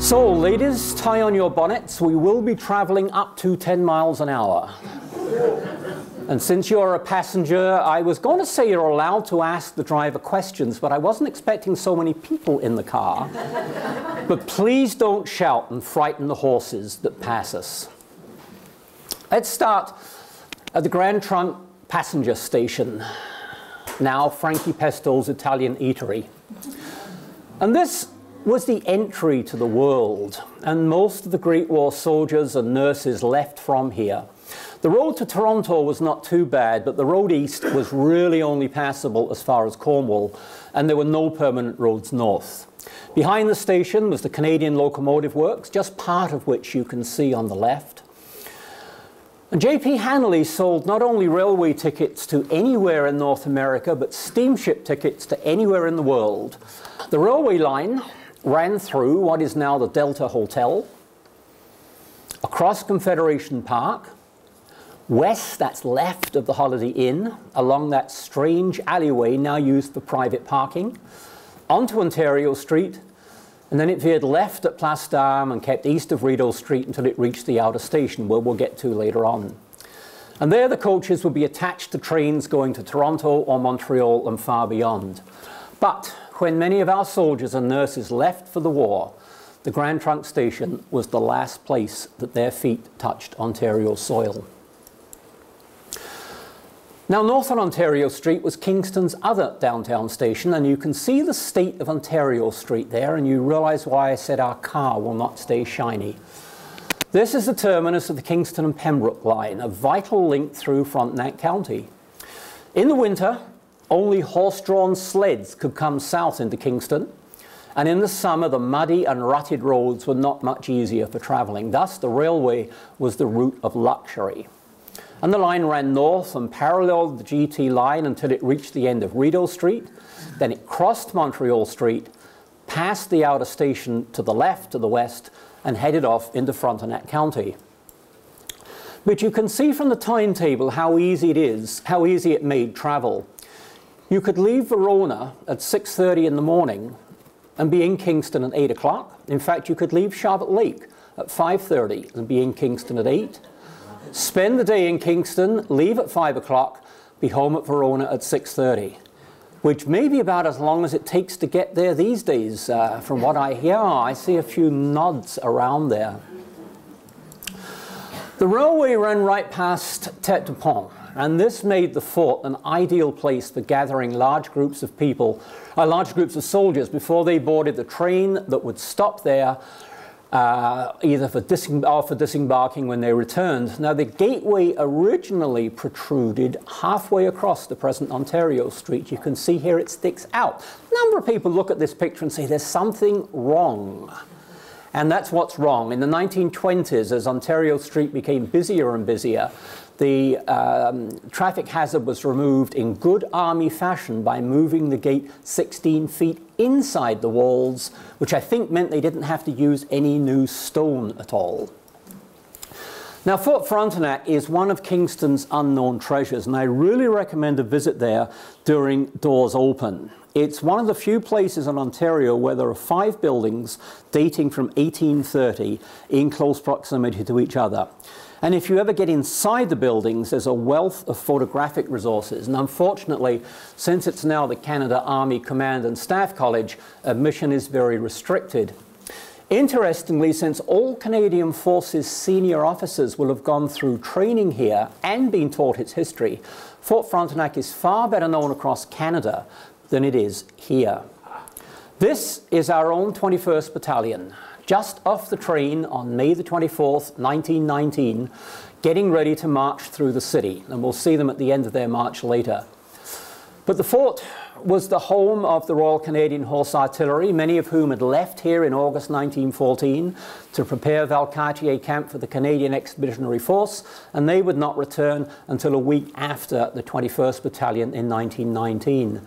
So, ladies, tie on your bonnets. We will be traveling up to 10 miles an hour. And since you're a passenger, I was going to say you're allowed to ask the driver questions, but I wasn't expecting so many people in the car. But please don't shout and frighten the horses that pass us. Let's start at the Grand Trunk passenger station, now Frankie Pesto's Italian eatery. And this was the entry to the world, and most of the Great War soldiers and nurses left from here. The road to Toronto was not too bad, but the road east was really only passable as far as Cornwall, and there were no permanent roads north. Behind the station was the Canadian Locomotive Works, just part of which you can see on the left. And J.P. Hanley sold not only railway tickets to anywhere in North America, but steamship tickets to anywhere in the world. The railway line ran through what is now the Delta Hotel, across Confederation Park, west, that's left of the Holiday Inn, along that strange alleyway now used for private parking, onto Ontario Street, and then it veered left at Place d'Armes and kept east of Rideau Street until it reached the outer station, where we'll get to later on. And there the coaches would be attached to trains going to Toronto or Montreal and far beyond. But when many of our soldiers and nurses left for the war, the Grand Trunk station was the last place that their feet touched Ontario soil. Now, north on Ontario Street was Kingston's other downtown station, and you can see the state of Ontario Street there, and you realize why I said our car will not stay shiny. This is the terminus of the Kingston and Pembroke line, a vital link through Frontenac County. In the winter, only horse-drawn sleds could come south into Kingston, and in the summer the muddy and rutted roads were not much easier for travelling. Thus the railway was the route of luxury. And the line ran north and paralleled the GT line until it reached the end of Rideau Street. Then it crossed Montreal Street, passed the outer station to the left, to the west, and headed off into Frontenac County. But you can see from the timetable how easy it made travel. You could leave Verona at 6:30 in the morning and be in Kingston at 8 o'clock. In fact, you could leave Charlotte Lake at 5:30 and be in Kingston at 8. Spend the day in Kingston, leave at 5 o'clock, be home at Verona at 6:30, which may be about as long as it takes to get there these days, from what I hear. I see a few nods around there. The railway ran right past Tête de Pont, and this made the fort an ideal place for gathering large groups of people, large groups of soldiers before they boarded the train that would stop there, either for disembarking when they returned. Now, the gateway originally protruded halfway across the present Ontario Street. You can see here it sticks out. A number of people look at this picture and say there's something wrong. And that's what's wrong. In the 1920s, as Ontario Street became busier and busier, the traffic hazard was removed in good army fashion by moving the gate 16 feet inside the walls, which I think meant they didn't have to use any new stone at all. Now, Fort Frontenac is one of Kingston's unknown treasures, and I really recommend a visit there during doors open. It's one of the few places in Ontario where there are 5 buildings dating from 1830 in close proximity to each other. And if you ever get inside the buildings, there's a wealth of photographic resources. And unfortunately, since it's now the Canada Army Command and Staff College, admission is very restricted. Interestingly, since all Canadian Forces senior officers will have gone through training here and been taught its history, Fort Frontenac is far better known across Canada than it is here. This is our own 21st Battalion, just off the train on May the 24th, 1919, getting ready to march through the city. And we'll see them at the end of their march later. But the fort was the home of the Royal Canadian Horse Artillery, many of whom had left here in August 1914 to prepare Valcartier Camp for the Canadian Expeditionary Force, and they would not return until a week after the 21st Battalion in 1919.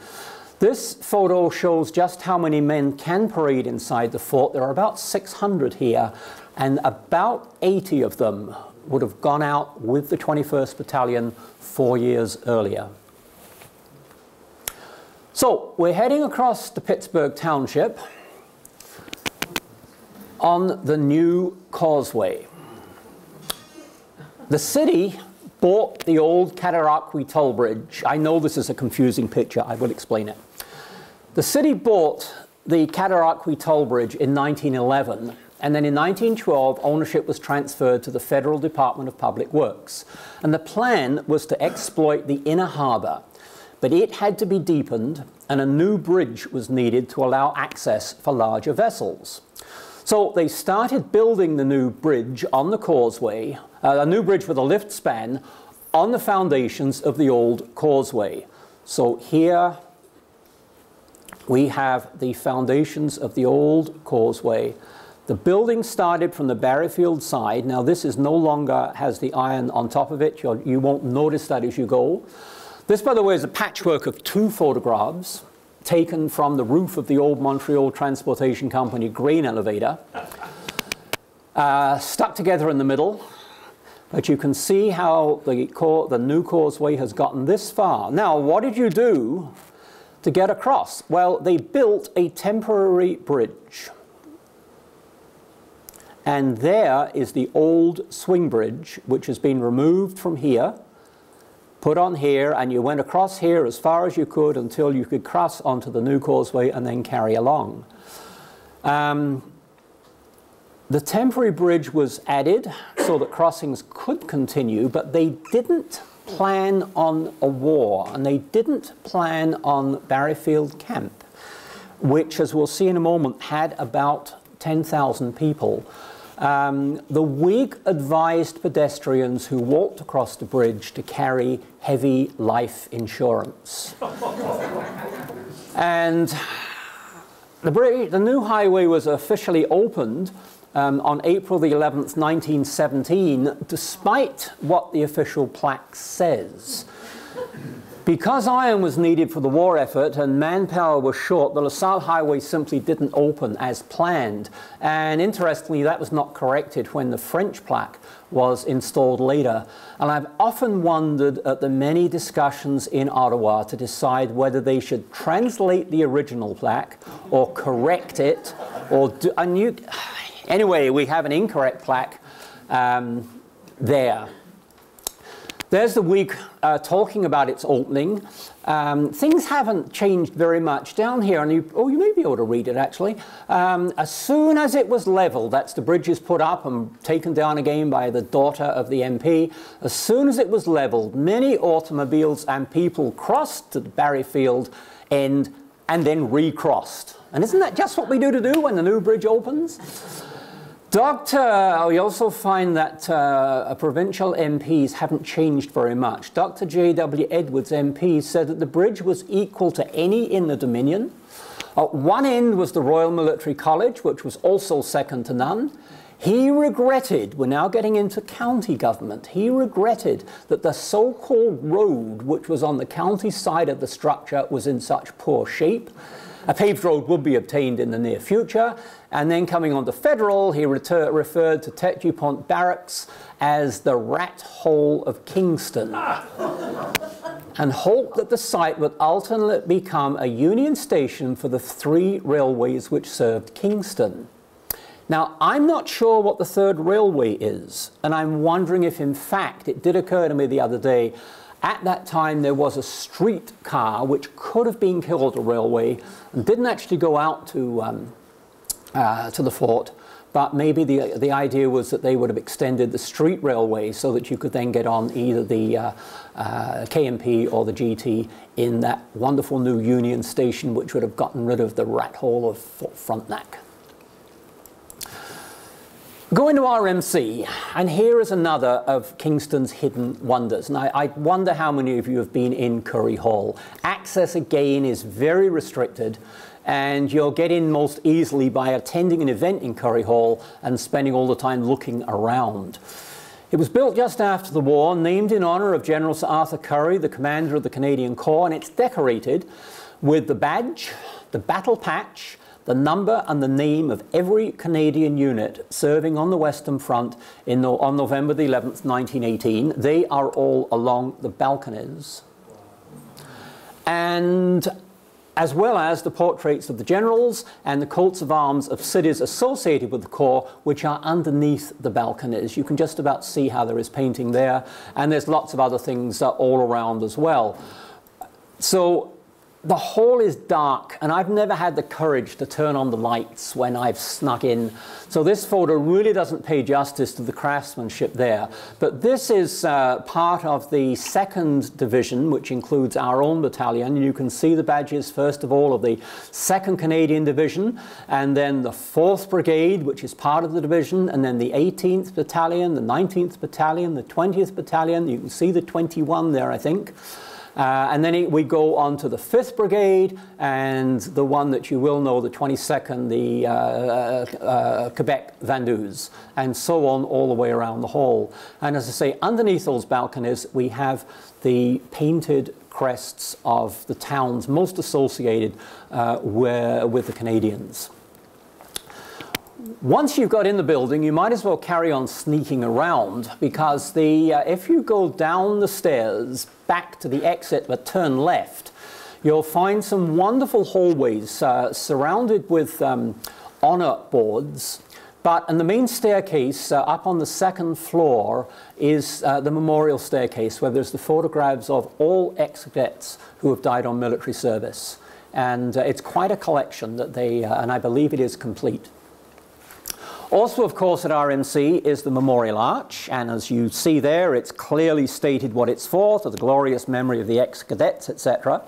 This photo shows just how many men can parade inside the fort. There are about 600 here, and about 80 of them would have gone out with the 21st Battalion 4 years earlier. So we're heading across to Pittsburgh Township on the new causeway. The city bought the old Cataraqui toll bridge. I know this is a confusing picture. I will explain it. The city bought the Cataraqui toll bridge in 1911, and then in 1912, ownership was transferred to the Federal Department of Public Works. And the plan was to exploit the inner harbor, but it had to be deepened, and a new bridge was needed to allow access for larger vessels. So they started building the new bridge on the causeway, a new bridge with a lift span on the foundations of the old causeway. So here we have the foundations of the old causeway. The building started from the Barryfield side. Now this is no longer has the iron on top of it. You won't notice that as you go. This, by the way, is a patchwork of two photographs taken from the roof of the old Montreal Transportation Company grain elevator, stuck together in the middle. But you can see how the new causeway has gotten this far. Now, what did you do to get across? Well, they built a temporary bridge. And there is the old swing bridge, which has been removed from here, put on here, and you went across here as far as you could until you could cross onto the new causeway and then carry along. The temporary bridge was added so that crossings could continue, but they didn't plan on a war, and they didn't plan on Barryfield Camp, which, as we'll see in a moment, had about 10,000 people. The Whig advised pedestrians who walked across the bridge to carry heavy life insurance. And the new highway was officially opened on April the 11th, 1917, despite what the official plaque says. Because iron was needed for the war effort and manpower was short, the LaSalle Highway simply didn't open as planned. And interestingly, that was not corrected when the French plaque was installed later. And I've often wondered at the many discussions in Ottawa to decide whether they should translate the original plaque or correct it or do a new... Anyway, we have an incorrect plaque there. There's the Whig talking about its opening. Things haven't changed very much down here, and you may be able to read it actually. As soon as it was leveled, that's the bridge is put up and taken down again by the daughter of the MP. As soon as it was leveled, many automobiles and people crossed to the Barryfield end and then recrossed. And isn't that just what we do when the new bridge opens? We also find that provincial MPs haven't changed very much. Dr. J.W. Edwards MP said that the bridge was equal to any in the Dominion. At one end was the Royal Military College, which was also second to none. He regretted, we're now getting into county government, he regretted that the so-called road, which was on the county side of the structure, was in such poor shape. A paved road would be obtained in the near future. And then coming on to federal, he referred to Tete du Pont Barracks as the rat hole of Kingston and hoped that the site would ultimately become a Union station for the three railways which served Kingston. Now, I'm not sure what the third railway is, and I'm wondering if, in fact, it did occur to me the other day, at that time there was a streetcar which could have been killed a railway and didn't actually go out to the fort, but maybe the idea was that they would have extended the street railway so that you could then get on either the KMP or the GT in that wonderful new Union station, which would have gotten rid of the rat hole of Fort Frontenac. Going to RMC, and here is another of Kingston's hidden wonders. And I wonder how many of you have been in Curry Hall. Access, again, is very restricted, and you'll get in most easily by attending an event in Curry Hall and spending all the time looking around. It was built just after the war, named in honor of General Sir Arthur Curry, the commander of the Canadian Corps, and it's decorated with the badge, the battle patch, the number and the name of every Canadian unit serving on the Western Front on November the 11th, 1918. They are all along the balconies. And as well as the portraits of the generals and the coats of arms of cities associated with the Corps, which are underneath the balconies. You can just about see how there is painting there, and there's lots of other things all around as well. So the hall is dark, and I've never had the courage to turn on the lights when I've snuck in. So this photo really doesn't pay justice to the craftsmanship there. But this is part of the 2nd Division, which includes our own battalion. You can see the badges, first of all, of the 2nd Canadian Division, and then the 4th Brigade, which is part of the division, and then the 18th Battalion, the 19th Battalion, the 20th Battalion. You can see the 21 there, I think. And then we go on to the 5th Brigade and the one that you will know, the 22nd, the Quebec Vendus, and so on all the way around the hall. And as I say, underneath those balconies, we have the painted crests of the towns most associated with the Canadians. Once you've got in the building, you might as well carry on sneaking around, because if you go down the stairs back to the exit but turn left, you'll find some wonderful hallways surrounded with honor boards. But in the main staircase up on the 2nd floor is the memorial staircase, where there's the photographs of all ex-cadets who have died on military service. And it's quite a collection that and I believe it is complete. Also, of course, at RMC is the Memorial Arch, and as you see there, it's clearly stated what it's for, to the glorious memory of the ex-cadets, etc.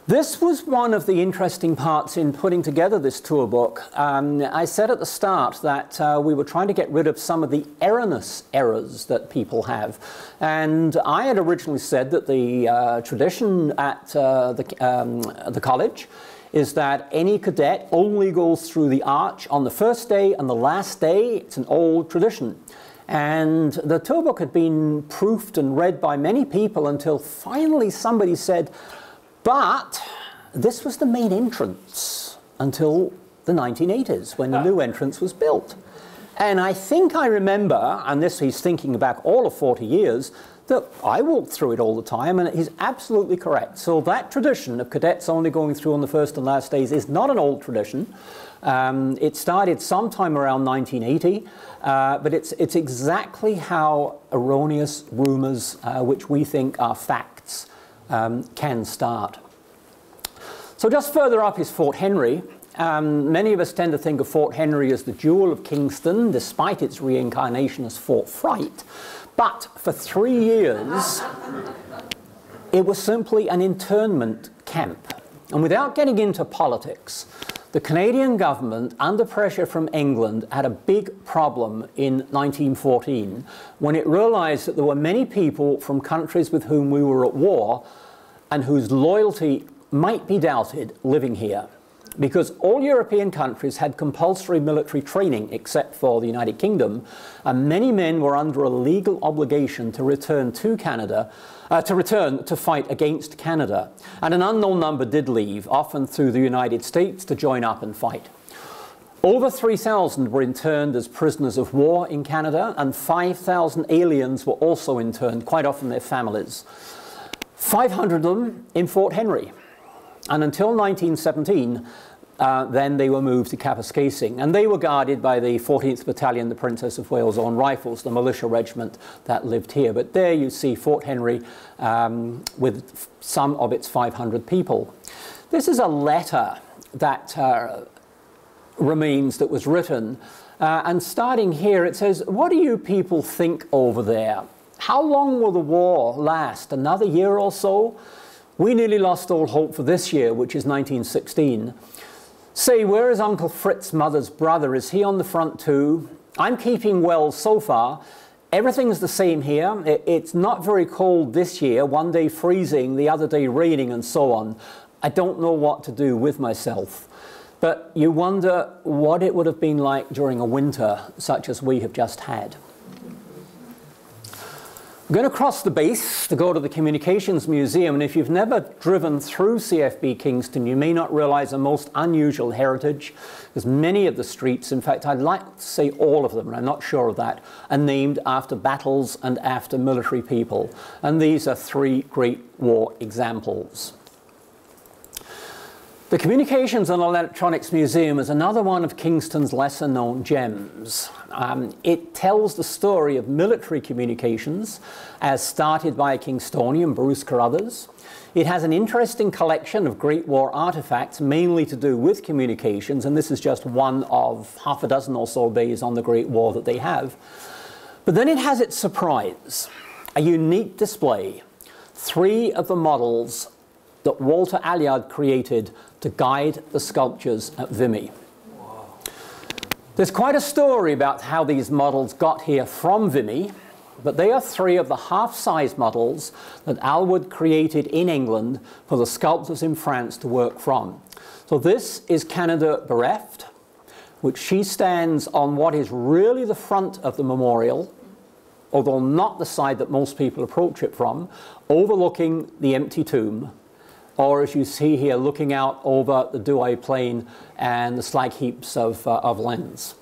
This was one of the interesting parts in putting together this tour book. I said at the start that we were trying to get rid of some of the erroneous errors that people have. And I had originally said that the tradition at the college is that any cadet only goes through the arch on the first day and the last day. It's an old tradition. And the tour book had been proofed and read by many people until finally somebody said, but this was the main entrance until the 1980s, when the new entrance was built. And I think I remember, and this he's thinking back all of 40 years, that I walked through it all the time, and he's absolutely correct. So that tradition of cadets only going through on the first and last days is not an old tradition. It started sometime around 1980, but it's exactly how erroneous rumors, which we think are facts, can start. So just further up is Fort Henry. Many of us tend to think of Fort Henry as the jewel of Kingston, despite its reincarnation as Fort Fright. But for 3 years, it was simply an internment camp. And without getting into politics, the Canadian government, under pressure from England, had a big problem in 1914 when it realized that there were many people from countries with whom we were at war and whose loyalty might be doubted living here. Because all European countries had compulsory military training except for the United Kingdom, and many men were under a legal obligation to return to Canada, to fight against Canada. And an unknown number did leave, often through the United States, to join up and fight. Over 3,000 were interned as prisoners of war in Canada, and 5,000 aliens were also interned, quite often their families. 500 of them in Fort Henry. And until 1917, then they were moved to Kapuskasing, and they were guarded by the 14th Battalion, the Princess of Wales Own Rifles, the militia regiment that lived here. But there you see Fort Henry with some of its 500 people. This is a letter that remains that was written, and starting here it says, "What do you people think over there? How long will the war last? Another year or so? We nearly lost all hope for this year, which is 1916. Say, where is Uncle Fritz's mother's brother? Is he on the front too? I'm keeping well so far. Everything's the same here. It's not very cold this year, one day freezing, the other day raining, and so on. I don't know what to do with myself." But you wonder what it would have been like during a winter such as we have just had. We're going to cross the base to go to the Communications Museum, and if you've never driven through CFB Kingston, you may not realize a most unusual heritage, because many of the streets, in fact I'd like to say all of them, and I'm not sure of that, are named after battles and after military people. And these are 3 Great War examples. The Communications and Electronics Museum is another one of Kingston's lesser-known gems. It tells the story of military communications as started by a Kingstonian, Bruce Carruthers. It has an interesting collection of Great War artifacts, mainly to do with communications, and this is just one of half a dozen or so bays on the Great War that they have. But then it has its surprise, a unique display. 3 of the models that Walter Alliard created to guide the sculptures at Vimy. Wow. There's quite a story about how these models got here from Vimy, but they are 3 of the half-size models that Alwood created in England for the sculptors in France to work from. So this is Canada Bereft, which she stands on what is really the front of the memorial, although not the side that most people approach it from, overlooking the empty tomb, or as you see here, looking out over the Douai Plain and the slag heaps of Lens.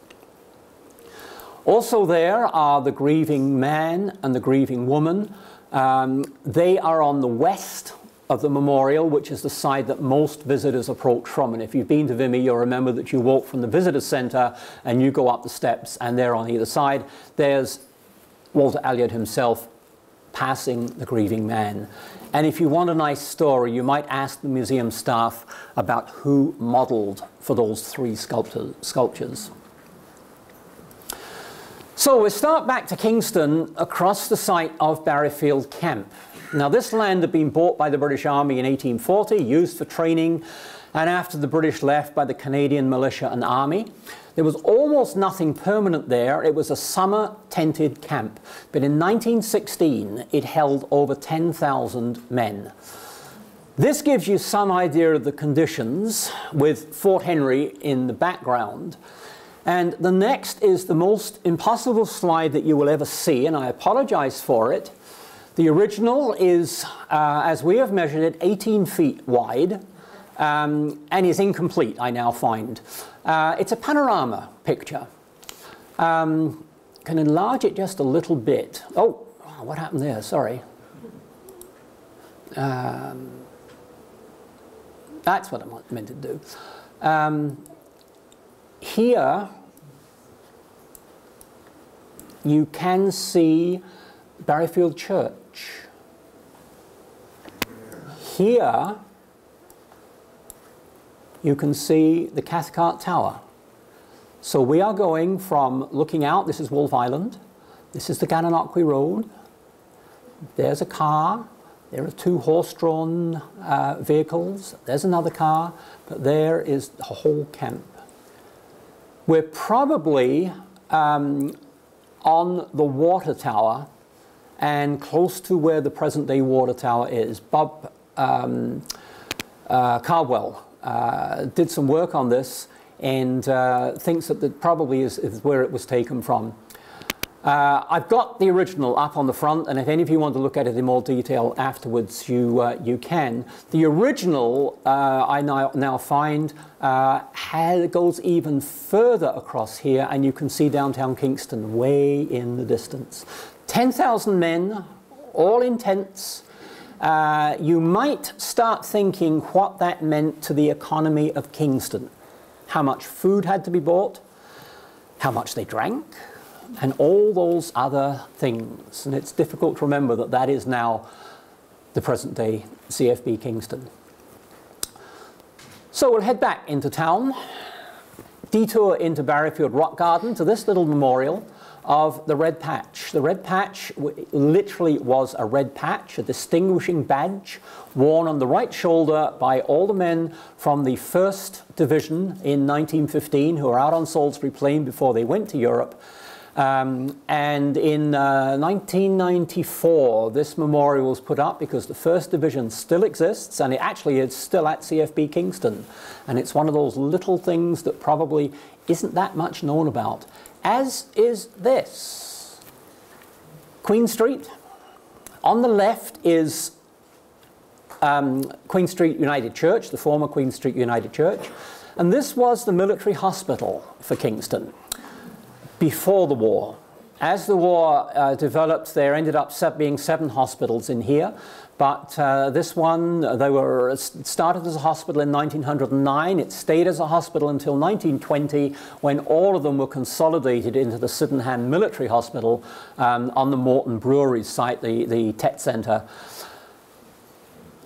Also there are the grieving man and the grieving woman. They are on the west of the memorial, which is the side that most visitors approach from. And if you've been to Vimy, you'll remember that you walk from the visitor centre and you go up the steps, and there on either side, there's Walter Alliard himself passing the grieving man. And if you want a nice story, you might ask the museum staff about who modelled for those 3 sculptures. So we start back to Kingston across the site of Barrowfield Camp. Now this land had been bought by the British Army in 1840, used for training, and after the British left, by the Canadian militia and army. There was almost nothing permanent there. It was a summer tented camp. But in 1916, it held over 10,000 men. This gives you some idea of the conditions, with Fort Henry in the background. And the next is the most impossible slide that you will ever see, and I apologize for it. The original is, as we have measured it, 18 feet wide. And is incomplete, I now find. It's a panorama picture. Can enlarge it just a little bit. Oh, what happened there? Sorry. That's what I meant to do. Here, you can see Barrowfield Church. Here, you can see the Cathcart Tower. So we are going from looking out, this is Wolfe Island, this is the Gananoque Road, there's a car, there are 2 horse-drawn vehicles, there's another car, but there is the whole camp. We're probably on the water tower and close to where the present-day water tower is. Bob Cardwell did some work on this and thinks that that probably is where it was taken from. I've got the original up on the front, and if any of you want to look at it in more detail afterwards, you can. The original, I now find, goes even further across here, and you can see downtown Kingston way in the distance. 10,000 men, all in tents. You might start thinking what that meant to the economy of Kingston. How much food had to be bought, how much they drank, and all those other things. And it's difficult to remember that that is now the present-day CFB Kingston. So we'll head back into town, detour into Barrowfield Rock Garden to this little memorial of the Red Patch. The Red Patch literally was a red patch, a distinguishing badge worn on the right shoulder by all the men from the 1st Division in 1915 who were out on Salisbury Plain before they went to Europe. And in 1994, this memorial was put up because the 1st Division still exists, and it actually is still at CFB Kingston. And it's one of those little things that probably isn't that much known about, as is this. Queen Street. On the left is Queen Street United Church, the former Queen Street United Church. And this was the military hospital for Kingston before the war. As the war developed, there ended up being 7 hospitals in here. But this one, it started as a hospital in 1909. It stayed as a hospital until 1920, when all of them were consolidated into the Sydenham Military Hospital on the Morton Brewery site, the Tet Centre.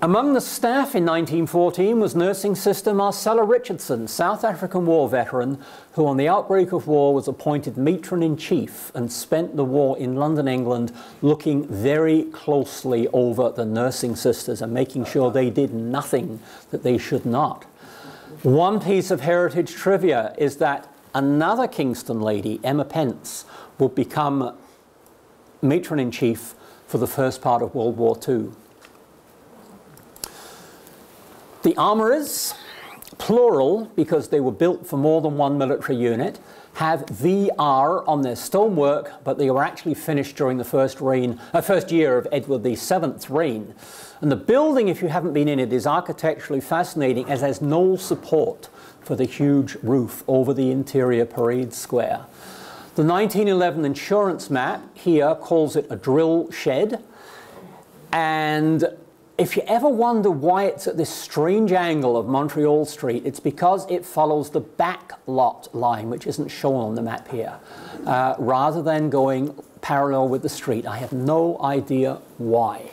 Among the staff in 1914 was nursing sister Marcella Richardson, South African war veteran, who on the outbreak of war was appointed matron-in-chief and spent the war in London, England, looking very closely over the nursing sisters and making sure they did nothing that they should not. One piece of heritage trivia is that another Kingston lady, Emma Pence, would become matron-in-chief for the first part of World War II. The armourers, plural because they were built for more than one military unit, have VR on their stonework, but they were actually finished during the first year of Edward VII's reign. And the building, if you haven't been in it, is architecturally fascinating as there's no support for the huge roof over the interior parade square. The 1911 insurance map here calls it a drill shed, and if you ever wonder why it's at this strange angle of Montreal Street, it's because it follows the back lot line, which isn't shown on the map here, rather than going parallel with the street. I have no idea why.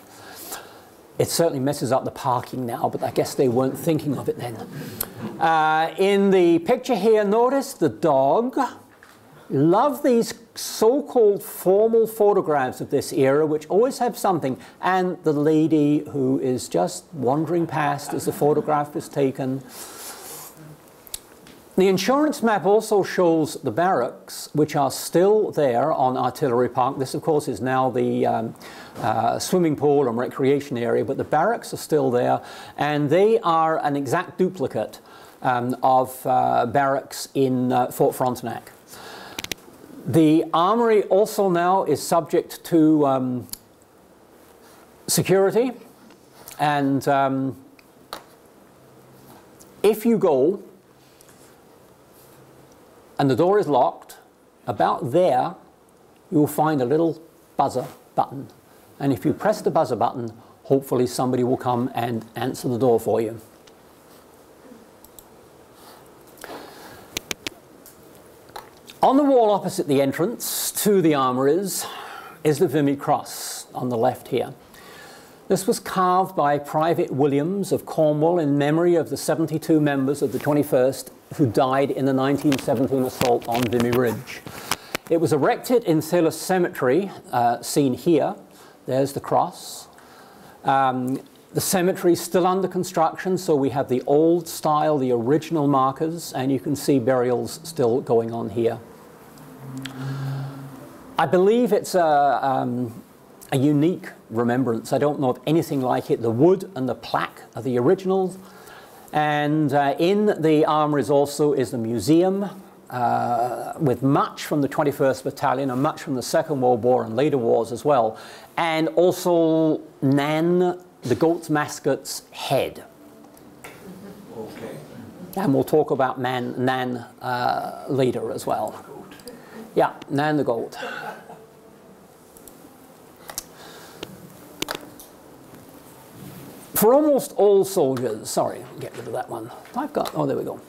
It certainly messes up the parking now, but I guess they weren't thinking of it then. In the picture here, notice the dog. Love these so-called formal photographs of this era, which always have something, and the lady who is just wandering past as the photograph is taken. The insurance map also shows the barracks, which are still there on Artillery Park. This, of course, is now the swimming pool and recreation area, but the barracks are still there, and they are an exact duplicate of barracks in Fort Frontenac. The armory also now is subject to security, and if you go and the door is locked, about there you will find a little buzzer button, and if you press the buzzer button, hopefully somebody will come and answer the door for you. On the wall opposite the entrance to the armories is the Vimy Cross on the left here. This was carved by Private Williams of Cornwall in memory of the 72 members of the 21st who died in the 1917 assault on Vimy Ridge. It was erected in Thilles Cemetery, seen here. There's the cross. The cemetery is still under construction, so we have the old style, the original markers, and you can see burials still going on here. I believe it's a unique remembrance. I don't know of anything like it. The wood and the plaque are the originals. And in the armories also is the museum with much from the 21st Battalion and much from the Second World War and later wars as well. And also Nan, the goat's mascot's head. Okay. And we'll talk about Nan later as well. Yeah, Nan the goat. For almost all soldiers, sorry, get rid of that one. Oh, there we go.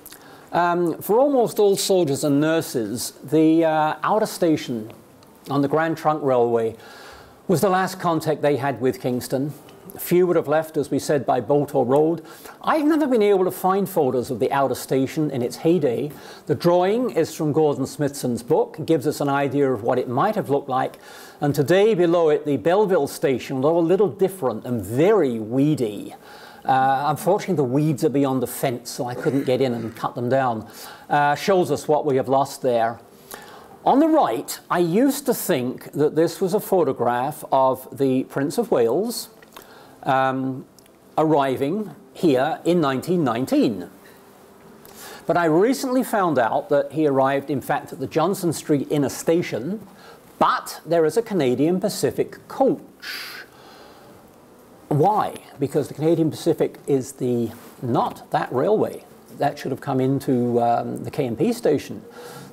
For almost all soldiers and nurses, the outer station on the Grand Trunk Railway was the last contact they had with Kingston. Few would have left, as we said, by boat or road. I've never been able to find photos of the outer station in its heyday. The drawing is from Gordon Smithson's book, gives us an idea of what it might have looked like. And today, below it, the Belleville station, though a little different and very weedy. Unfortunately, the weeds are beyond the fence, so I couldn't get in and cut them down. Shows us what we have lost there. On the right, I used to think that this was a photograph of the Prince of Wales, arriving here in 1919. But I recently found out that he arrived, in fact, at the Johnson Street Inner Station, but there is a Canadian Pacific coach. Why? Because the Canadian Pacific is not that railway. That should have come into the KMP station.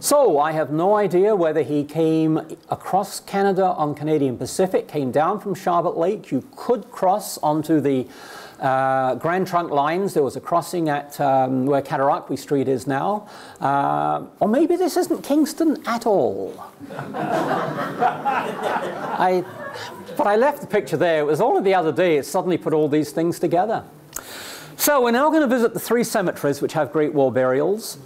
So I have no idea whether he came across Canada on Canadian Pacific, came down from Charlotte Lake. You could cross onto the Grand Trunk lines. There was a crossing at where Cataraqui Street is now. Or maybe this isn't Kingston at all. But I left the picture there. It was only the other day it suddenly put all these things together. So we're now going to visit the 3 cemeteries which have Great War burials.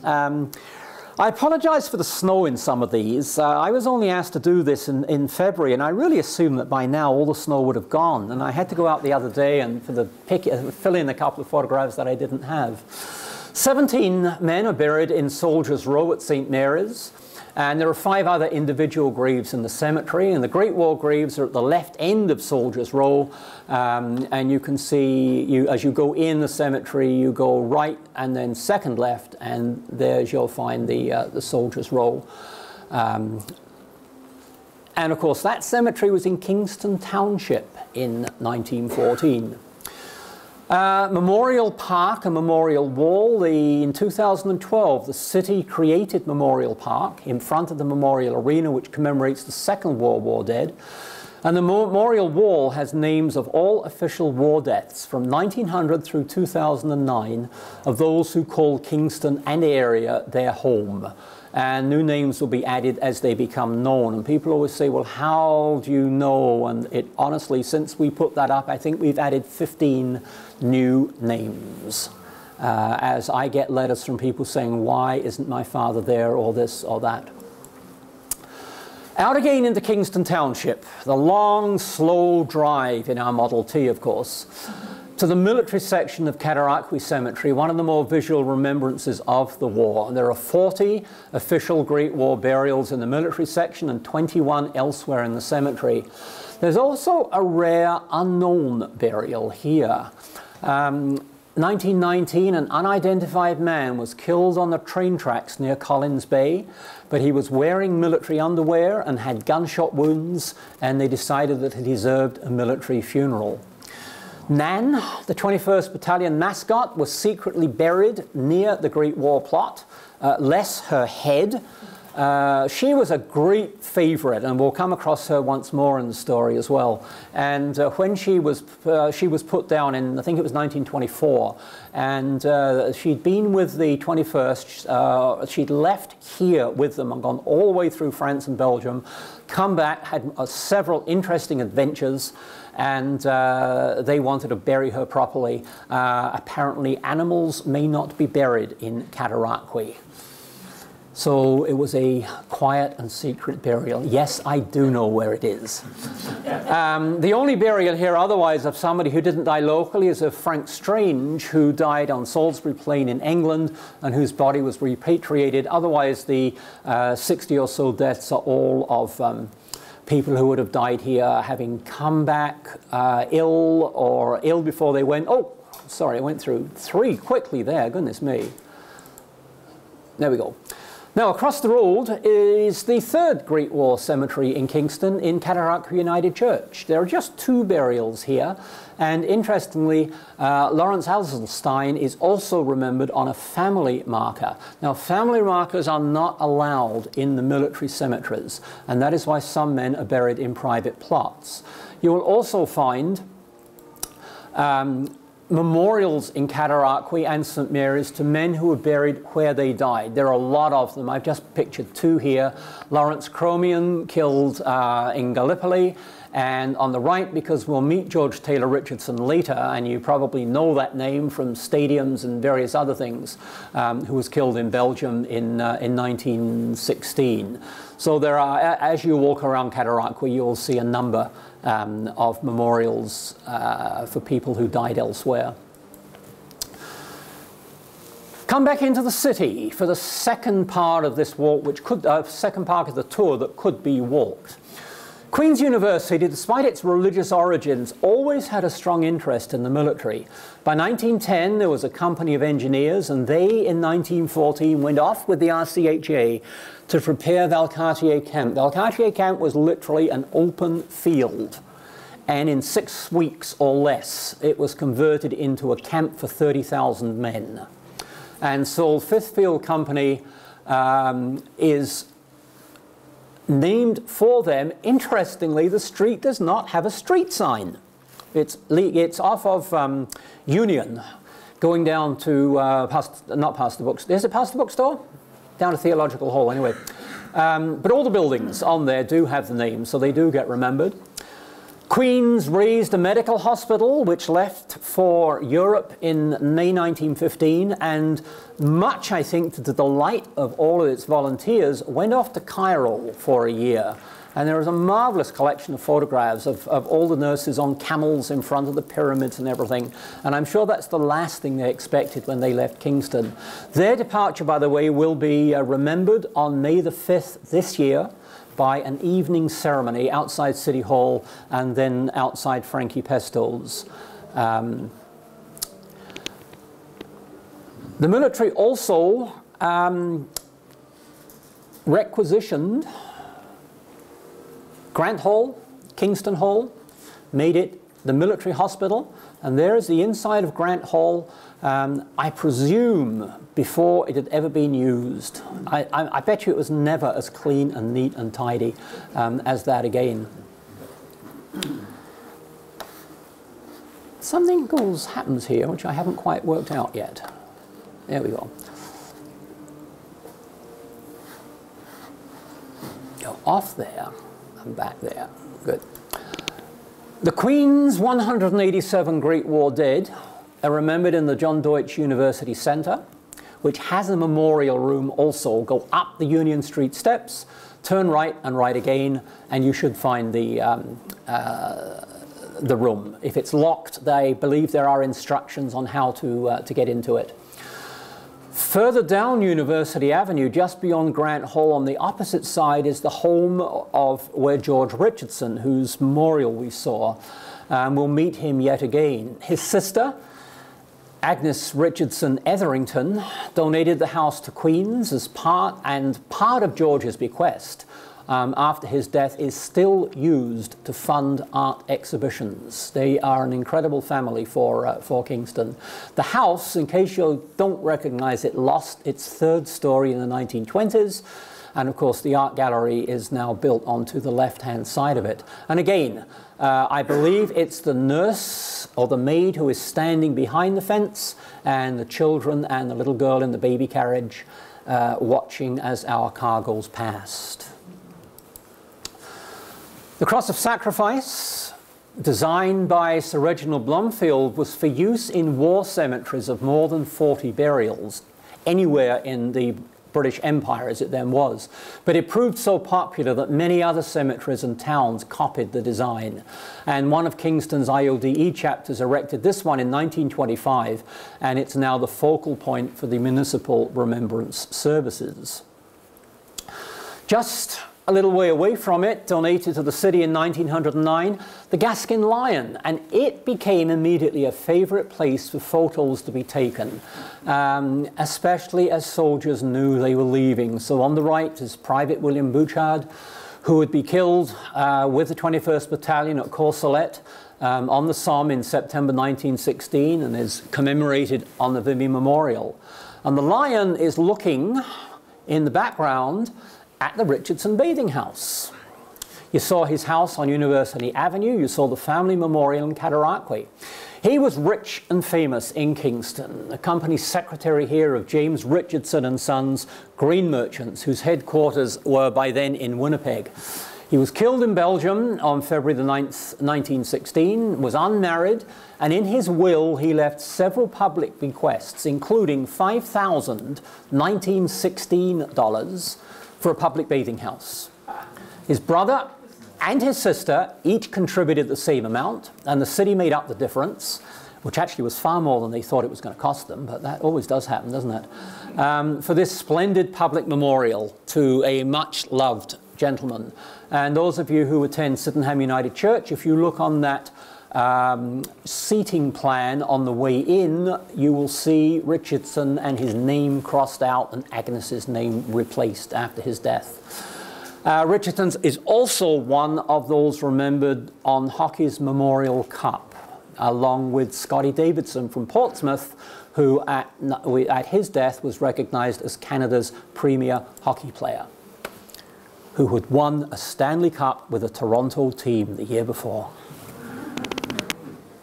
I apologize for the snow in some of these. I was only asked to do this in February, and I really assumed that by now all the snow would have gone. And I had to go out the other day and fill in a couple of photographs that I didn't have. 17 men are buried in Soldiers' Row at St. Mary's. And there are 5 other individual graves in the cemetery, and the Great War graves are at the left end of Soldiers' Row. And you can see, as you go in the cemetery, you go right and then second left, and there's you'll find the Soldiers' Row. And of course, that cemetery was in Kingston Township in 1914. Memorial Park and Memorial Wall. In 2012, the city created Memorial Park in front of the Memorial Arena, which commemorates the Second World War dead. And the Memorial Wall has names of all official war deaths from 1900 through 2009 of those who called Kingston and area their home. And new names will be added as they become known. And people always say, well, how do you know? And honestly, since we put that up, I think we've added 15 new names. As I get letters from people saying, why isn't my father there, or this or that? Out again into Kingston Township, the long, slow drive in our Model T, of course, to the military section of Cataraqui Cemetery, one of the more visual remembrances of the war. There are 40 official Great War burials in the military section and 21 elsewhere in the cemetery. There's also a rare unknown burial here. 1919, an unidentified man was killed on the train tracks near Collins Bay, but he was wearing military underwear and had gunshot wounds, and they decided that he deserved a military funeral. Nan, the 21st Battalion mascot, was secretly buried near the Great War plot, less her head. She was a great favorite, and we'll come across her once more in the story as well. And when she was put down in, I think it was 1924, and she'd been with the 21st, she'd left here with them and gone all the way through France and Belgium, come back, had several interesting adventures, and they wanted to bury her properly. Apparently animals may not be buried in Cataraqui. So it was a quiet and secret burial. Yes, I do know where it is. The only burial here otherwise of somebody who didn't die locally is of Frank Strange, who died on Salisbury Plain in England and whose body was repatriated. Otherwise, the 60 or so deaths are all of people who would have died here having come back ill or ill before they went. Oh, sorry, I went through 3 quickly there, goodness me. There we go. Now, across the road is the 3rd Great War cemetery in Kingston in Cataraqui United Church. There are just 2 burials here, and interestingly, Lawrence Haselstein is also remembered on a family marker. Now, family markers are not allowed in the military cemeteries, and that is why some men are buried in private plots. You will also find memorials in Cataraqui and St. Mary's to men who were buried where they died. There are a lot of them. I've just pictured 2 here. Lawrence Cromian killed in Gallipoli, and on the right, because we'll meet George Taylor Richardson later, and you probably know that name from stadiums and various other things, who was killed in Belgium in 1916. So there are, as you walk around Cataraqui, you'll see a number of memorials for people who died elsewhere. Come back into the city for the second part of this walk, which could, second part of the tour that could be walked. Queen's University, despite its religious origins, always had a strong interest in the military. By 1910, there was a company of engineers, and they, in 1914, went off with the RCHA to prepare Valcartier Camp. Valcartier Camp was literally an open field, and in 6 weeks or less, it was converted into a camp for 30,000 men. And so 5th Field Company is named for them. Interestingly, the street does not have a street sign. It's off of Union, going down to, not past the bookstore. Is it past the bookstore? Down to Theological Hall, anyway. But all the buildings on there do have the name, so they do get remembered. Queens raised a medical hospital which left for Europe in May 1915, and much, I think, to the delight of all of its volunteers, went off to Cairo for a year. And there is a marvelous collection of photographs of all the nurses on camels in front of the pyramids and everything. And I'm sure that's the last thing they expected when they left Kingston. Their departure, by the way, will be remembered on May the 5th this year by an evening ceremony outside City Hall and then outside Frankie Pesto's. The military also requisitioned Grant Hall, Kingston Hall, made it the military hospital, and there is the inside of Grant Hall, I presume before it had ever been used. I bet you it was never as clean and neat and tidy as that again. Something happens here which I haven't quite worked out yet. There we go. Go off there and back there. Good. The Queen's 187 Great War dead are remembered in the John Deutsch University Centre, which has a memorial room also. Go up the Union Street steps, turn right and right again, and you should find the room. If it's locked, they believe there are instructions on how to get into it. Further down University Avenue, just beyond Grant Hall on the opposite side, is the home of where George Richardson, whose memorial we saw. We'll meet him yet again. His sister, Agnes Richardson Etherington, donated the house to Queen's as part of George's bequest after his death is still used to fund art exhibitions. They are an incredible family for Kingston. The house, in case you don't recognize it, lost its third story in the 1920s. And of course, the art gallery is now built onto the left-hand side of it. And again, I believe it's the nurse or the maid who is standing behind the fence, and the children and the little girl in the baby carriage watching as our car goes past. The Cross of Sacrifice, designed by Sir Reginald Blomfield, was for use in war cemeteries of more than 40 burials, anywhere in the British Empire as it then was. But it proved so popular that many other cemeteries and towns copied the design. And one of Kingston's IODE chapters erected this one in 1925, and it's now the focal point for the municipal remembrance services. Just a little way away from it, donated to the city in 1909, the Gaskin Lion, and it became immediately a favourite place for photos to be taken, especially as soldiers knew they were leaving. So on the right is Private William Bouchard, who would be killed with the 21st Battalion at Courcelette on the Somme in September 1916, and is commemorated on the Vimy Memorial. And the lion is looking in the background at the Richardson Bathing House. You saw his house on University Avenue. You saw the family memorial in Cataraqui. He was rich and famous in Kingston, the company secretary here of James Richardson and Sons Grain Merchants, whose headquarters were by then in Winnipeg. He was killed in Belgium on February the 9th, 1916, was unmarried, and in his will he left several public bequests, including $5,000 1916 for a public bathing house. His brother and his sister each contributed the same amount, and the city made up the difference, which actually was far more than they thought it was going to cost them, but that always does happen, doesn't it? For this splendid public memorial to a much-loved gentleman. And those of you who attend Sydenham United Church, if you look on that seating plan on the way in, you will see Richardson and his name crossed out and Agnes's name replaced after his death. Richardson is also one of those remembered on hockey's Memorial Cup. along with Scotty Davidson from Portsmouth, who at his death was recognized as Canada's premier hockey player, who had won a Stanley Cup with the Toronto team the year before.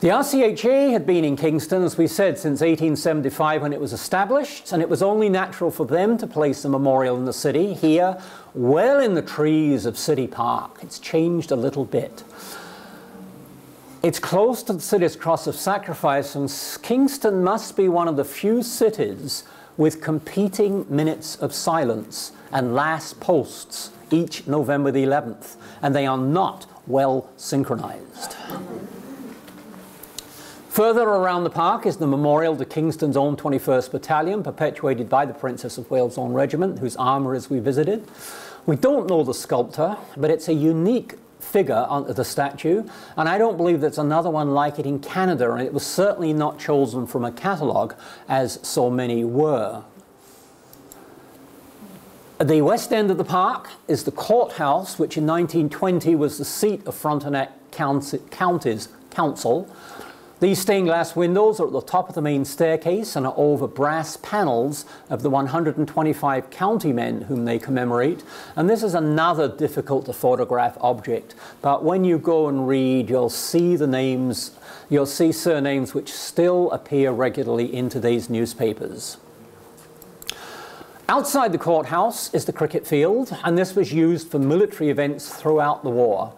The RCHA had been in Kingston, as we said, since 1875 when it was established, and it was only natural for them to place a memorial in the city, here, well in the trees of City Park. It's changed a little bit. It's close to the city's cross of sacrifice, and Kingston must be one of the few cities with competing minutes of silence and last posts each November the 11th, and they are not well synchronized. Further around the park is the memorial to Kingston's own 21st Battalion, perpetuated by the Princess of Wales' own regiment, whose armourers we visited. We don't know the sculptor, but it's a unique figure under the statue, and I don't believe there's another one like it in Canada, and it was certainly not chosen from a catalogue, as so many were. At the west end of the park is the courthouse, which in 1920 was the seat of Frontenac County's council. These stained glass windows are at the top of the main staircase and are over brass panels of the 125 county men whom they commemorate. And this is another difficult to photograph object. But when you go and read, you'll see the names, you'll see surnames which still appear regularly in today's newspapers. Outside the courthouse is the cricket field, and this was used for military events throughout the war.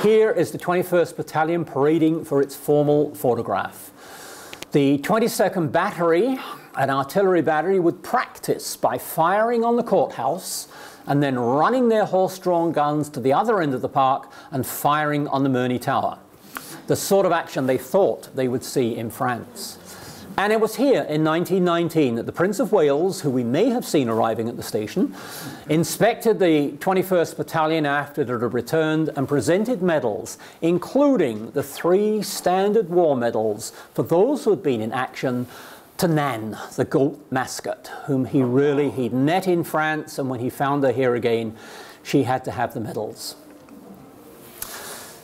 Here is the 21st Battalion parading for its formal photograph. The 22nd Battery, an artillery battery, would practice by firing on the courthouse and then running their horse-drawn guns to the other end of the park and firing on the Murney Tower. The sort of action they thought they would see in France. And it was here in 1919 that the Prince of Wales, who we may have seen arriving at the station, inspected the 21st Battalion after it had returned and presented medals, including the 3 standard war medals for those who had been in action, to Nan, the goat mascot, whom he'd met in France, and when he found her here again, she had to have the medals.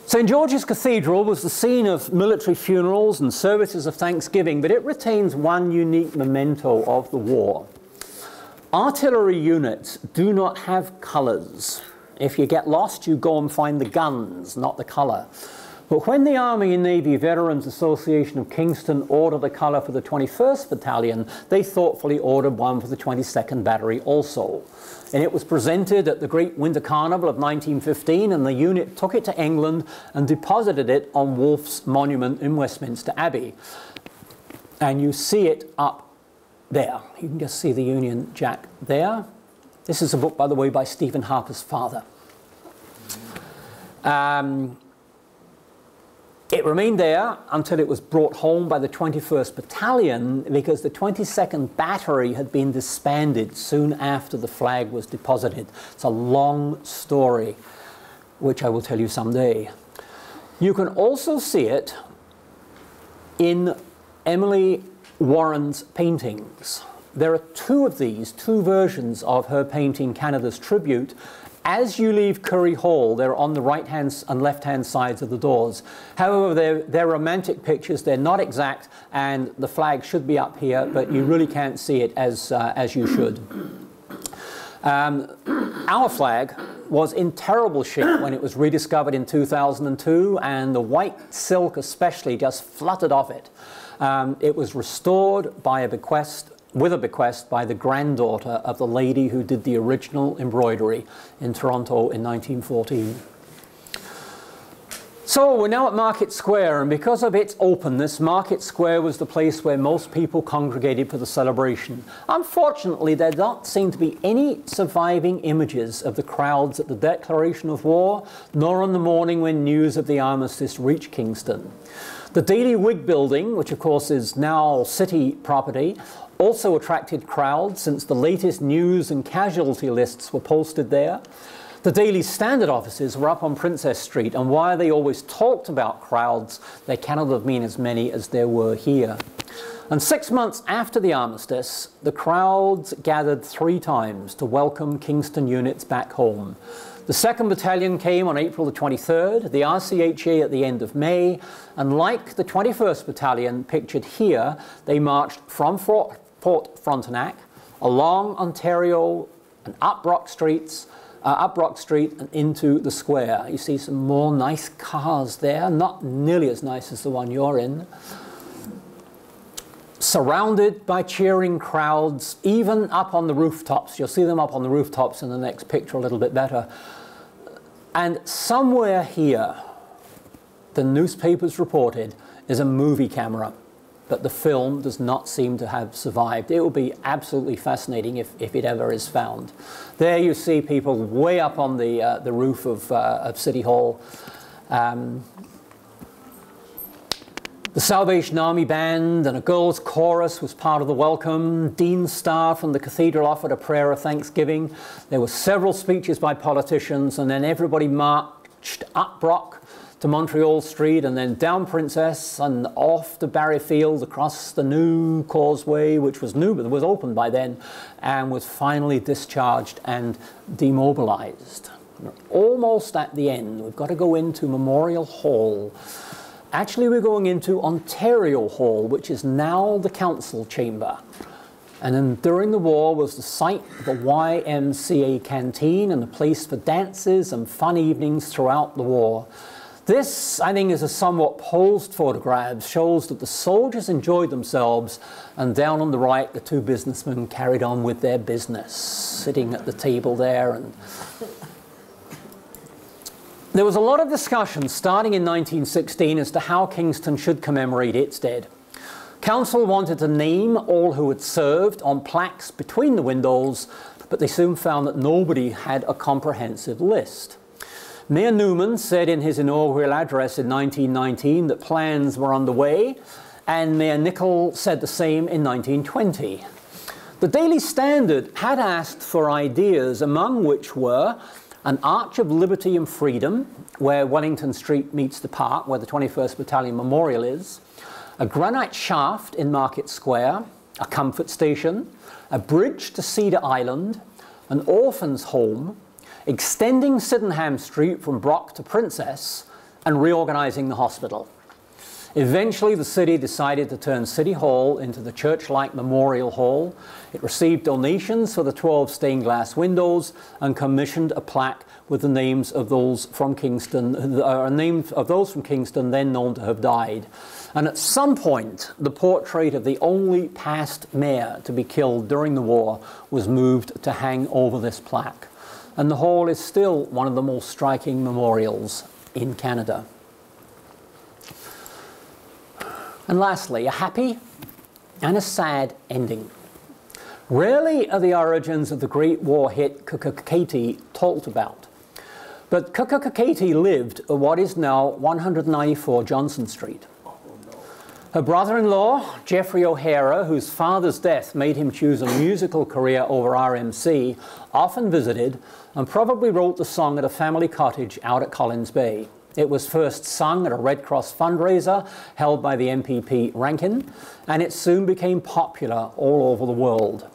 St. George's Cathedral was the scene of military funerals and services of thanksgiving, but it retains one unique memento of the war. Artillery units do not have colours. If you get lost, you go and find the guns, not the colour. But when the Army and Navy Veterans Association of Kingston ordered a colour for the 21st Battalion, they thoughtfully ordered one for the 22nd Battery also. And it was presented at the Great Winter Carnival of 1915, and the unit took it to England and deposited it on Wolfe's monument in Westminster Abbey. And you see it up there. You can just see the Union Jack there. This is a book, by the way, by Stephen Harper's father. It remained there until it was brought home by the 21st Battalion, because the 22nd Battery had been disbanded soon after the flag was deposited. It's a long story, which I will tell you someday. You can also see it in Emily Warren's paintings. There are 2 of these, 2 versions of her painting Canada's Tribute. As you leave Curry Hall, they're on the right-hand and left-hand sides of the doors. However, they're romantic pictures. They're not exact, and the flag should be up here, but you really can't see it as you should. Our flag was in terrible shape when it was rediscovered in 2002, and the white silk especially just fluttered off it. It was restored by with a bequest by the granddaughter of the lady who did the original embroidery in Toronto in 1914. So we're now at Market Square, and because of its openness, Market Square was the place where most people congregated for the celebration. Unfortunately, there don't seem to be any surviving images of the crowds at the declaration of war, nor on the morning when news of the armistice reached Kingston. The Daily Whig building, which of course is now city property, also attracted crowds since the latest news and casualty lists were posted there. The Daily Standard offices were up on Princess Street, and while they always talked about crowds, there cannot have been as many as there were here. And 6 months after the armistice, the crowds gathered 3 times to welcome Kingston units back home. The 2nd Battalion came on April the 23rd, the RCHA at the end of May, and like the 21st Battalion pictured here, they marched from Fort Frontenac along Ontario and up Brock Street and into the square. You see some more nice cars there, not nearly as nice as the one you're in. Surrounded by cheering crowds, even up on the rooftops. You'll see them up on the rooftops in the next picture a little bit better. And somewhere here, the newspapers reported, is a movie camera, but the film does not seem to have survived. It will be absolutely fascinating if it ever is found. There you see people way up on the roof of City Hall. The Salvation Army Band and a girls' chorus was part of the welcome. Dean's staff and the cathedral offered a prayer of thanksgiving. There were several speeches by politicians, and then everybody marched up Brock to Montreal Street and then down Princess and off to Barry Field across the new causeway, which was new but was open by then, and was finally discharged and demobilized. We're almost at the end. We've got to go into Memorial Hall. Actually, we're going into Ontario Hall, which is now the council chamber. And then during the war was the site of the YMCA canteen and a place for dances and fun evenings throughout the war. This, I think, is a somewhat posed photograph, shows that the soldiers enjoyed themselves, and down on the right, the two businessmen carried on with their business, sitting at the table there. And there was a lot of discussion starting in 1916 as to how Kingston should commemorate its dead. Council wanted to name all who had served on plaques between the windows, but they soon found that nobody had a comprehensive list. Mayor Newman said in his inaugural address in 1919 that plans were underway, and Mayor Nichol said the same in 1920. The Daily Standard had asked for ideas, among which were an Arch of Liberty and Freedom, where Wellington Street meets the park, where the 21st Battalion Memorial is, a granite shaft in Market Square, a comfort station, a bridge to Cedar Island, an orphan's home, extending Sydenham Street from Brock to Princess, and reorganizing the hospital. Eventually, the city decided to turn City Hall into the church-like Memorial Hall. It received donations for the 12 stained glass windows and commissioned a plaque with the names of those from Kingston, then known to have died. And at some point, the portrait of the only past mayor to be killed during the war was moved to hang over this plaque. And the hall is still one of the most striking memorials in Canada. And lastly, a happy and a sad ending. Rarely are the origins of the great war hit Katie talked about. But Katie lived at what is now 194 Johnson Street. Her brother-in-law, Jeffrey O'Hara, whose father's death made him choose a musical career over RMC, often visited and probably wrote the song at a family cottage out at Collins Bay. It was first sung at a Red Cross fundraiser held by the MPP Rankin, and it soon became popular all over the world.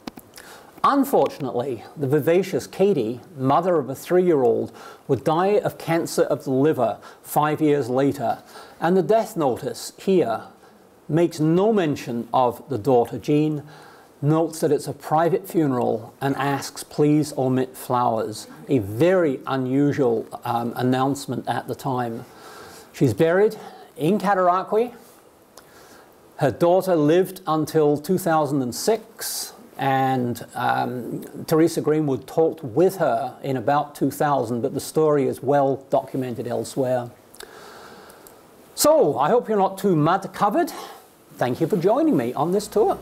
Unfortunately, the vivacious Katie, mother of a 3-year-old, would die of cancer of the liver 5 years later, and the death notice here makes no mention of the daughter Jean, notes that it's a private funeral, and asks please omit flowers. A very unusual announcement at the time. She's buried in Cataraqui. Her daughter lived until 2006, and Teresa Greenwood talked with her in about 2000, but the story is well documented elsewhere. So I hope you're not too mud covered. Thank you for joining me on this tour.